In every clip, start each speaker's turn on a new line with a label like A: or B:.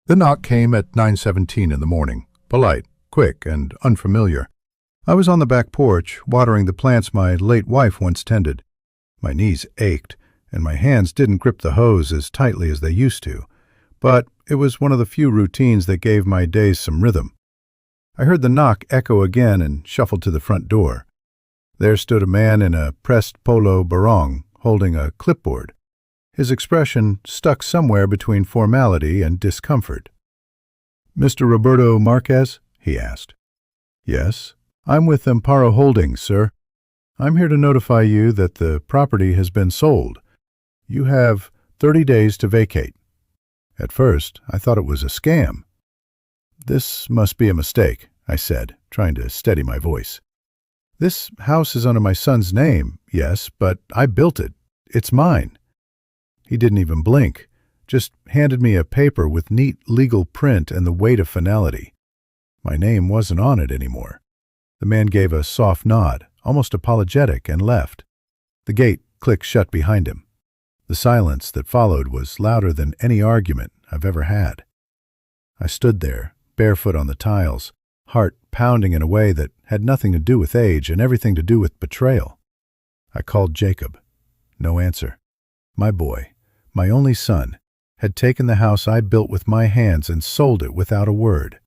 A: The knock came at 9:17 in the morning, polite, quick, and unfamiliar. I was on the back porch, watering the plants my late wife once tended. My knees ached, and my hands didn't grip the hose as tightly as they used to, but it was one of the few routines that gave my days some rhythm. I heard the knock echo again and shuffled to the front door. There stood a man in a pressed polo barong, holding a clipboard. His expression stuck somewhere between formality and discomfort. "Mr. Roberto Marquez?" he asked. "Yes, I'm with Amparo Holdings, sir. I'm here to notify you that the property has been sold. You have 30 days to vacate." At first, I thought it was a scam. "This must be a mistake," I said, trying to steady my voice. "This house is under my son's name, yes, but I built it. It's mine." He didn't even blink, just handed me a paper with neat legal print and the weight of finality. My name wasn't on it anymore. The man gave a soft nod, almost apologetic, and left. The gate clicked shut behind him. The silence that followed was louder than any argument I've ever had. I stood there, barefoot on the tiles, heart pounding in a way that had nothing to do with age and everything to do with betrayal. I called Jacob. No answer. My boy, my only son, had taken the house I built with my hands and sold it without a word.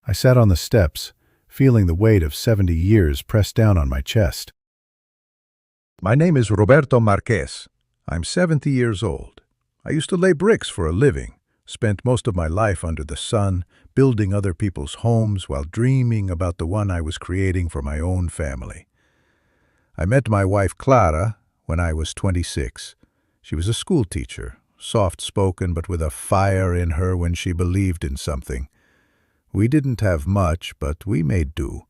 A: I sat on the steps, feeling the weight of 70 years pressed down on my chest.
B: My name is Roberto Marquez. I'm 70 years old. I used to lay bricks for a living, spent most of my life under the sun, building other people's homes while dreaming about the one I was creating for my own family. I met my wife Clara when I was 26. She was a school teacher, soft-spoken but with a fire in her when she believed in something. We didn't have much, but we made do.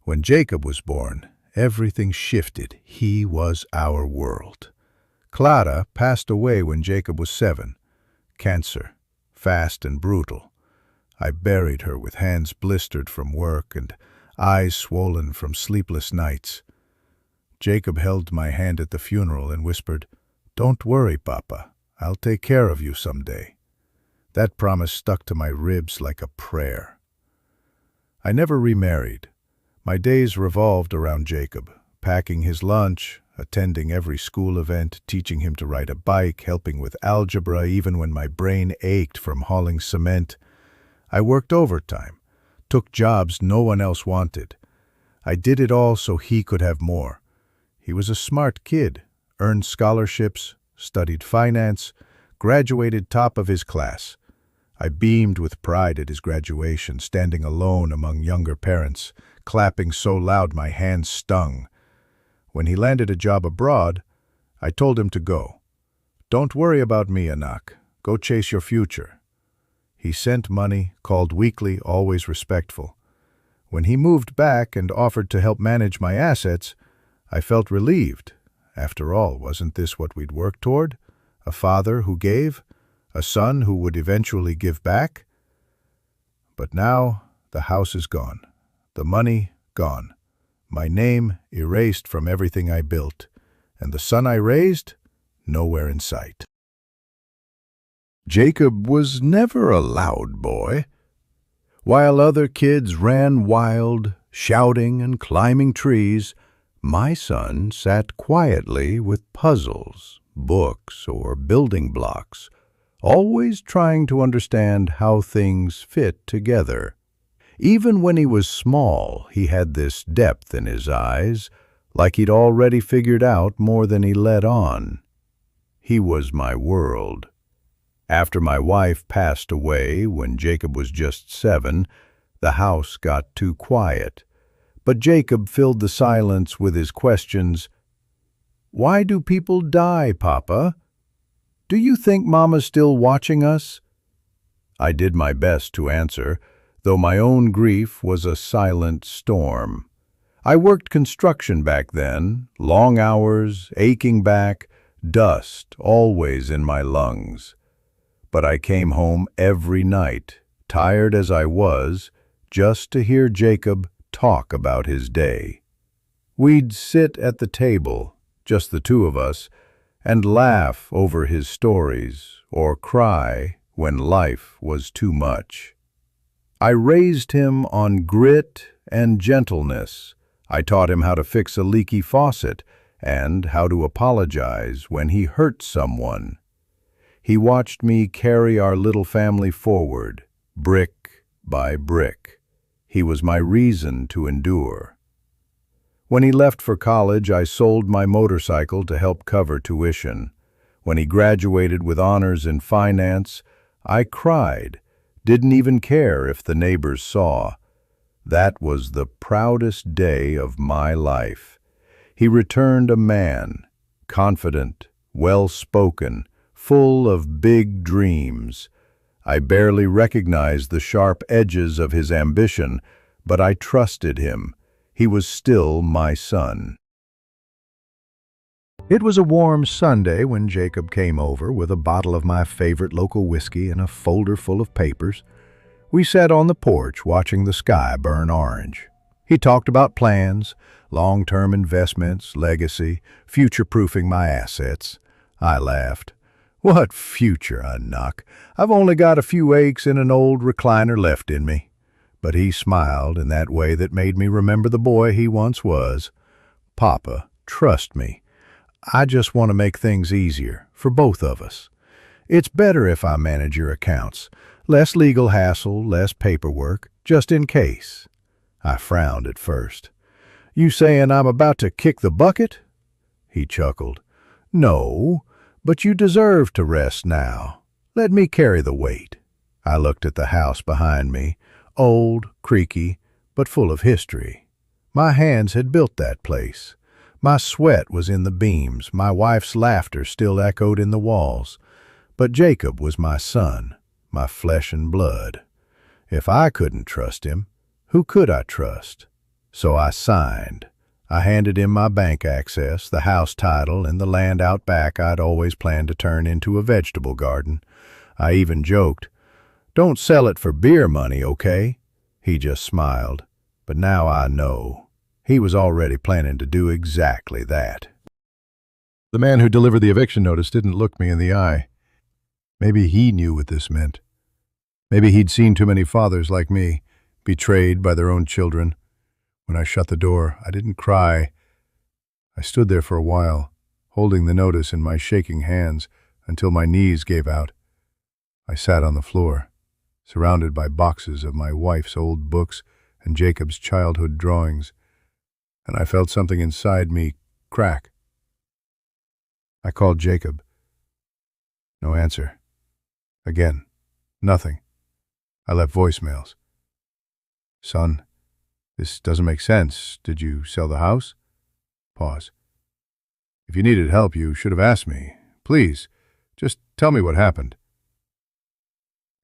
B: When Jacob was born, everything shifted. He was our world. Clara passed away when Jacob was 7. Cancer, fast and brutal. I buried her with hands blistered from work and eyes swollen from sleepless nights. Jacob held my hand at the funeral and whispered, "Don't worry, Papa. I'll take care of you someday." That promise stuck to my ribs like a prayer. I never remarried. My days revolved around Jacob, packing his lunch, attending every school event, teaching him to ride a bike, helping with algebra even when my brain ached from hauling cement. I worked overtime, took jobs no one else wanted. I did it all so he could have more. He was a smart kid, earned scholarships, studied finance, graduated top of his class. I beamed with pride at his graduation, standing alone among younger parents, clapping so loud my hands stung. When he landed a job abroad, I told him to go. "Don't worry about me, Anak. Go chase your future." He sent money, called weekly, always respectful. When he moved back and offered to help manage my assets, I felt relieved. After all, wasn't this what we'd worked toward? A father who gave? A son who would eventually give back? But now the house is gone. The money gone. My name erased from everything I built. And the son I raised? Nowhere in sight. Jacob was never a loud boy. While other kids ran wild, shouting and climbing trees, my son sat quietly with puzzles, books, or building blocks, always trying to understand how things fit together. Even when he was small, he had this depth in his eyes, like he'd already figured out more than he let on. He was my world. After my wife passed away, when Jacob was just 7, the house got too quiet. But Jacob filled the silence with his questions. "Why do people die, Papa? Do you think Mama's still watching us?" I did my best to answer, though my own grief was a silent storm. I worked construction back then, long hours, aching back, dust always in my lungs. But I came home every night, tired as I was, just to hear Jacob talk about his day. We'd sit at the table, just the two of us, and laugh over his stories, or cry
A: when life was too much. I raised him on grit and gentleness. I taught him how to fix a leaky faucet and how to apologize when he hurt someone. He watched me carry our little family forward, brick by brick. He was my reason to endure. When he left for college, I sold my motorcycle to help cover tuition. When he graduated with honors in finance, I cried, didn't even care if the neighbors saw. That was the proudest day of my life. He returned a man, confident, well-spoken, full of big dreams. I barely recognized the sharp edges of his ambition, but I trusted him. He was still my son.
B: It was a warm Sunday when Jacob came over with a bottle of my favorite local whiskey and a folder full of papers. We sat on the porch watching the sky burn orange. He talked about plans, long-term investments, legacy, future-proofing my assets. I laughed. What future, Nuck? I've only got a few aches and an old recliner left in me. But he smiled in that way that made me remember the boy he once was. Papa, trust me. I just want to make things easier for both of us. It's better if I manage your accounts. Less legal hassle, less paperwork, just in case. I frowned at first. You saying I'm about to kick the bucket? He chuckled. No, but you deserve to rest now. Let me carry the weight. I looked at the house behind me, old, creaky, but full of history. My hands had built that place. My sweat was in the beams, my wife's laughter still echoed in the walls. But Jacob was my son, my flesh and blood. If I couldn't trust him, who could I trust? So I signed. I handed him my bank access, the house title, and the land out back I'd always planned to turn into a vegetable garden. I even joked, "Don't sell it for beer money, okay?" He just smiled. But now I know. He was already planning to do exactly that. The man who delivered the eviction notice didn't look me in the eye. Maybe he knew what this meant. Maybe he'd seen too many fathers like me, betrayed by their own children. When I shut the door, I didn't cry. I stood there for a while, holding the notice in my shaking hands until my knees gave out. I sat on the floor, surrounded by boxes of my wife's old books and Jacob's childhood drawings, and I felt something inside me crack. I called Jacob. No answer. Again, nothing. I left voicemails. Son, this doesn't make sense. Did you sell the house? Pause. If you needed help, you should have asked me. Please, just tell me what happened.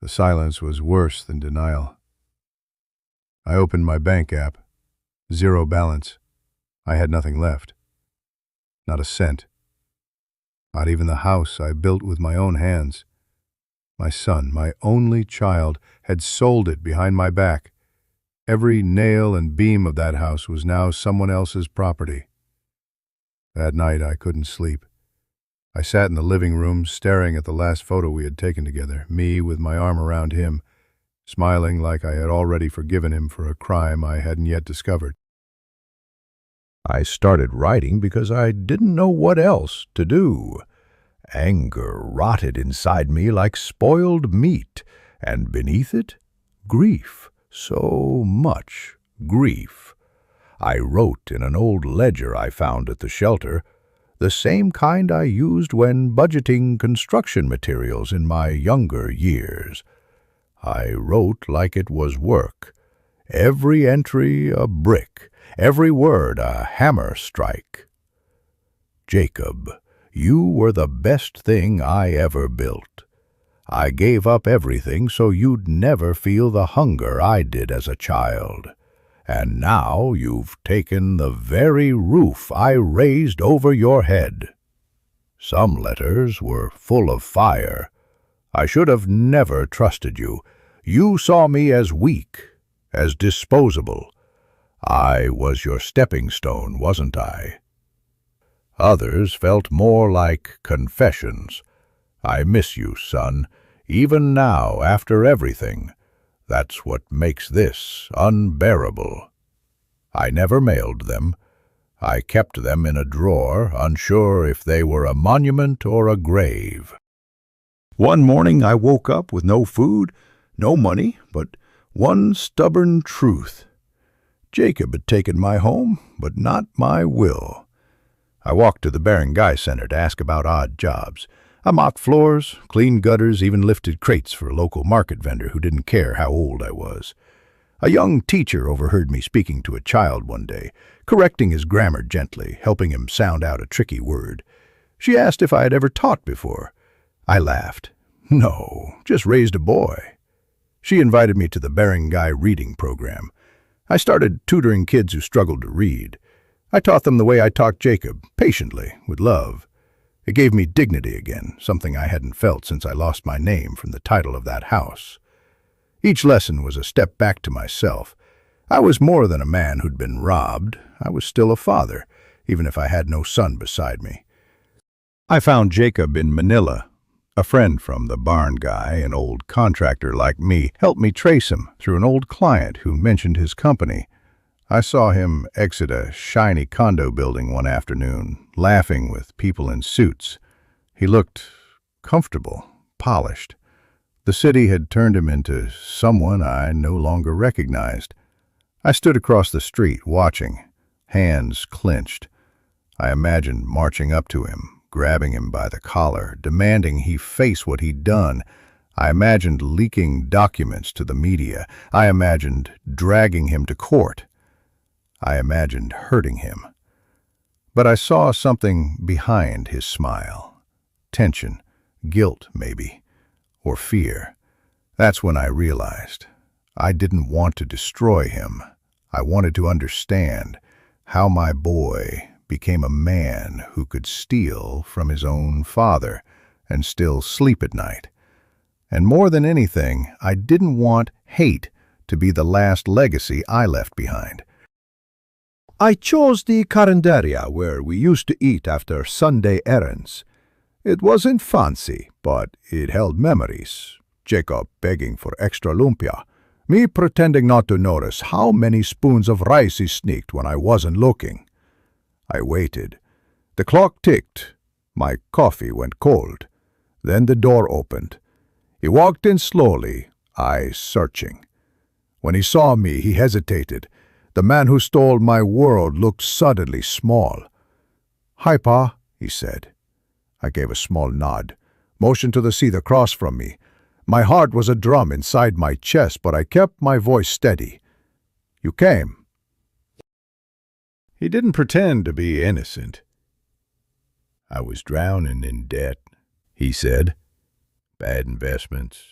B: The silence was worse than denial. I opened my bank app. 0 balance. I had nothing left. Not a cent. Not even the house I built with my own hands. My son, my only child, had sold it behind my back. Every nail and beam of that house was now someone else's property. That night I couldn't sleep. I sat in the living room staring at the last photo we had taken together, me with my arm around him, smiling like I had already forgiven him for a crime I hadn't yet discovered. I started writing because I didn't know what else to do. Anger rotted inside me like spoiled meat, and beneath it, grief. So much grief. I wrote in an old ledger I found at the shelter, the same kind I used when budgeting construction materials in my younger years. I wrote like it was work. Every entry a brick, every word a hammer strike. Jacob, you were the best thing I ever built. I gave up everything so you'd never feel the hunger I did as a child. And now you've taken the very roof I raised over your head. Some letters were full of fire. I should have never trusted you. You saw me as weak, as disposable. I was your stepping stone, wasn't I? Others felt more like confessions. I miss you, son. Even now, after everything, that's what makes this unbearable. I never mailed them. I kept them in a drawer, unsure if they were a monument or a grave. One morning I woke up with no food, no money, but one stubborn truth. Jacob had taken my home, but not my will. I walked to the Barangay Center to ask about odd jobs. I mopped floors, cleaned gutters, even lifted crates for a local market vendor who didn't care how old I was. A young teacher overheard me speaking to a child one day, correcting his grammar gently, helping him sound out a tricky word. She asked if I had ever taught before. I laughed. No, just raised a boy. She invited me to the Barangay reading program. I started tutoring kids who struggled to read. I taught them the way I taught Jacob, patiently, with love. It gave me dignity again, something I hadn't felt since I lost my name from the title of that house. Each lesson was a step back to myself. I was more than a man who'd been robbed. I was still a father, even if I had no son beside me. I found Jacob in Manila. A friend from the barangay, an old contractor like me, helped me trace him through an old client who mentioned his company. I saw him exit a shiny condo building one afternoon, laughing with people in suits. He looked comfortable, polished. The city had turned him into someone I no longer recognized. I stood across the street, watching, hands clenched. I imagined marching up to him, grabbing him by the collar, demanding he face what he'd done. I imagined leaking documents to the media. I imagined dragging him to court. I imagined hurting him. But I saw something behind his smile. Tension, guilt maybe, or fear. That's when I realized I didn't want to destroy him. I wanted to understand how my boy became a man who could steal from his own father and still sleep at night. And more than anything, I didn't want hate to be the last legacy I left behind. I chose the carinderia where we used to eat after Sunday errands. It wasn't fancy, but it held memories. Jacob begging for extra lumpia, me pretending not to notice how many spoons of rice he sneaked when I wasn't looking. I waited. The clock ticked. My coffee went cold. Then the door opened. He walked in slowly, eyes searching. When he saw me, he hesitated. The man who stole my world looked suddenly small. "Hi, Pa," he said. I gave a small nod, motioned to the seat across from me. My heart was a drum inside my chest, but I kept my voice steady. "You came." He didn't pretend to be innocent. "I was drowning in debt," he said. "Bad investments.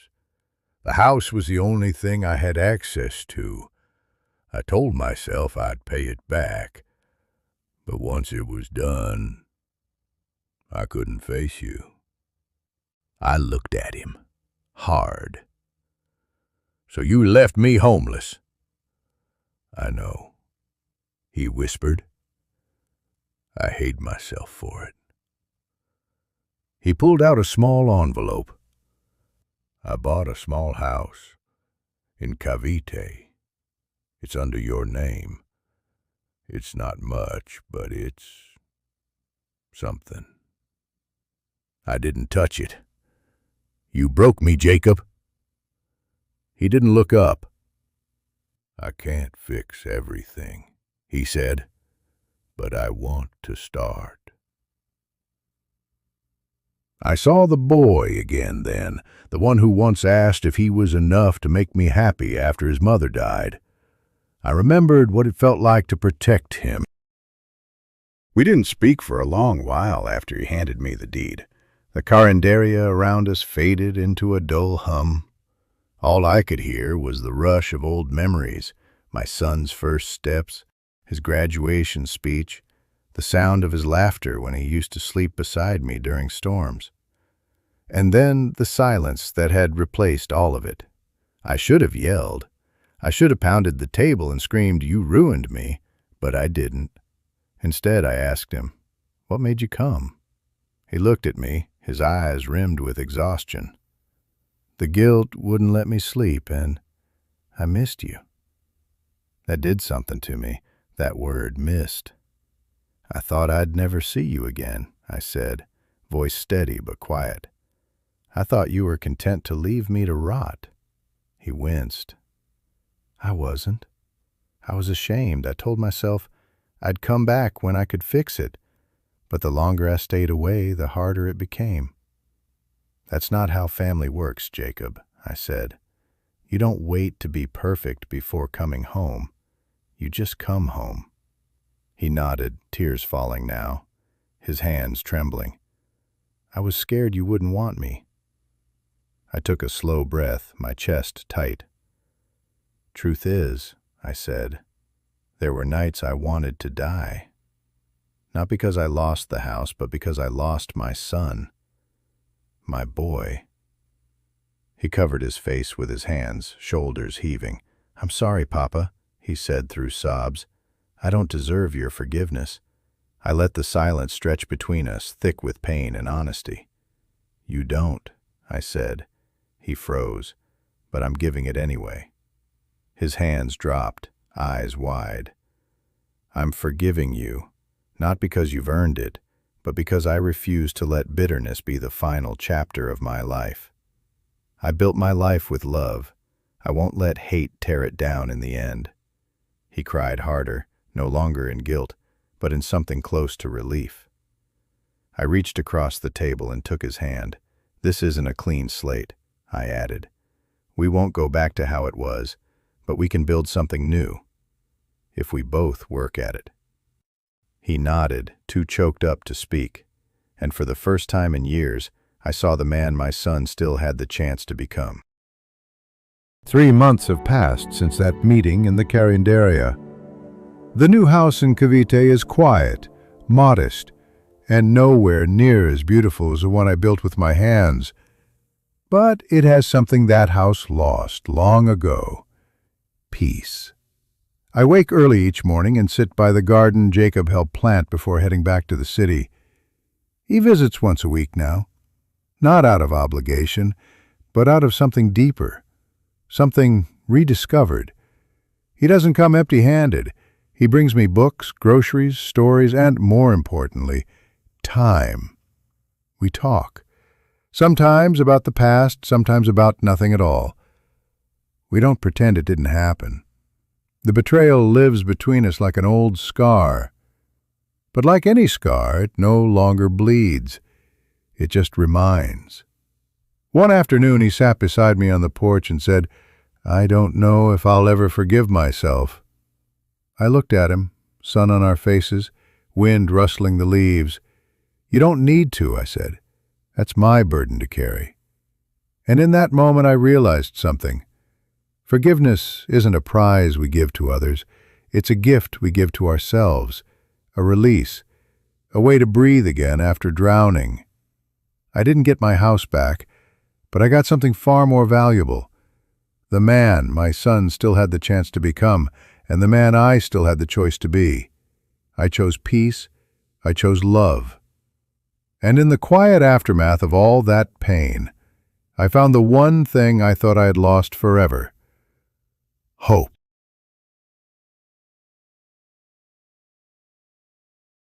B: The house was the only thing I had access to. I told myself I'd pay it back, but once it was done, I couldn't face you." I looked at him, hard. "So you left me homeless?" "I know," he whispered. "I hate myself for it." He pulled out a small envelope. "I bought a small house in Cavite. It's under your name. It's not much, but it's something." I didn't touch it. "You broke me, Jacob." He didn't look up. "I can't fix everything," he said, "but I want to start." I saw the boy again then, the one who once asked if he was enough to make me happy after his mother died. I remembered what it felt like to protect him. We didn't speak for a long while after he handed me the deed. The carinderia around us faded into a dull hum. All I could hear was the rush of old memories, my son's first steps, his graduation speech, the sound of his laughter when he used to sleep beside me during storms. And then the silence that had replaced all of it. I should have yelled. I should have pounded the table and screamed, "You ruined me," but I didn't. Instead, I asked him, "What made you come?" He looked at me, his eyes rimmed with exhaustion.
A: The guilt wouldn't let me sleep, and I missed you. That did something to me, that word, missed. I thought I'd never see you again, I said, voice steady but quiet. I thought you were content to leave me to rot. He winced. I wasn't. I was ashamed. I told myself I'd come back when I could fix it, but the longer I stayed away, the harder it became. That's not how family works, Jacob, I said. You don't wait to be perfect before coming home. You just come home. He nodded, tears falling now, his hands trembling. I was scared you wouldn't want me. I took a slow breath, my chest tight. Truth is, I said, there were nights I wanted to die. Not because I lost the house, but because I lost my son. My boy. He covered his face with his hands, shoulders heaving. I'm sorry, Papa, he said through sobs. I don't deserve your forgiveness. I let the silence stretch between us, thick with pain and honesty. You don't, I said. He froze, but I'm giving it anyway. His hands dropped, eyes wide. I'm forgiving you, not because you've earned it, but because I refuse to let bitterness be the final chapter of my life. I built my life with love. I won't let hate tear it down in the end. He cried harder, no longer in guilt, but in something close to relief. I reached across the table and took his hand. This isn't a clean slate, I added. We won't go back to how it was, but we can build something new, if we both work at it. He nodded, too choked up to speak, and for the first time in years, I saw the man my son still had the chance to become.
B: 3 months have passed since that meeting in the Carinderia. The new house in Cavite is quiet, modest, and nowhere near as beautiful as the one I built with my hands. But it has something that house lost long ago: peace. I wake early each morning and sit by the garden Jacob helped plant before heading back to the city. He visits once a week now, not out of obligation, but out of something deeper, something rediscovered. He doesn't come empty-handed. He brings me books, groceries, stories, and, more importantly, time. We talk. Sometimes about the past, sometimes about nothing at all. We don't pretend it didn't happen. The betrayal lives between us like an old scar. But like any scar, it no longer bleeds. It just reminds. One afternoon he sat beside me on the porch and said, I don't know if I'll ever forgive myself. I looked at him, sun on our faces, wind rustling the leaves. You don't need to, I said. That's my burden to carry. And in that moment I realized something. Forgiveness isn't a prize we give to others. It's a gift we give to ourselves, a release, a way to breathe again after drowning. I didn't get my house back, but I got something far more valuable. The man my son still had the chance to become, and the man I still had the choice to be. I chose peace. I chose love. And in the quiet aftermath of all that pain, I found the one thing I thought I had lost forever: hope.